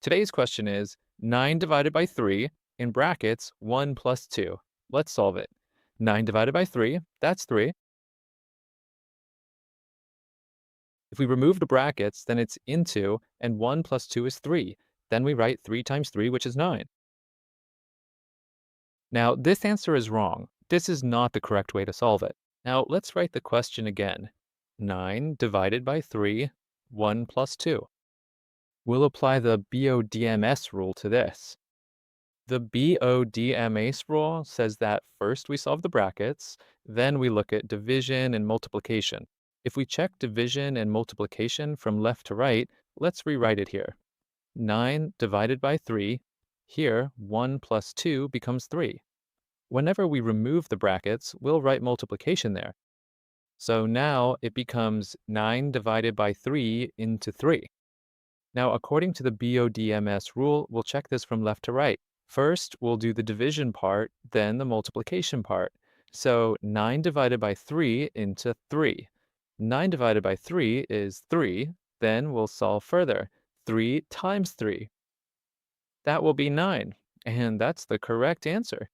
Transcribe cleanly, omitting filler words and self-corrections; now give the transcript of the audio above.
Today's question is 9 divided by 3 in brackets 1 plus 2. Let's solve it. 9 divided by 3, that's 3. If we remove the brackets, then it's into, and 1 plus 2 is 3. Then we write 3 times 3, which is 9. Now, this answer is wrong. This is not the correct way to solve it. Now, let's write the question again. 9 divided by 3, 1 plus 2. We'll apply the BODMS rule to this. The BODMAS rule says that first we solve the brackets, then we look at division and multiplication. If we check division and multiplication from left to right, let's rewrite it here. 9 divided by 3, here 1 plus 2 becomes 3. Whenever we remove the brackets, we'll write multiplication there. So now it becomes 9 divided by 3 into 3. Now, according to the BODMS rule, we'll check this from left to right. First, we'll do the division part, then the multiplication part. So 9 divided by 3 into 3. 9 divided by 3 is 3. Then we'll solve further. 3 times 3. That will be 9. And that's the correct answer.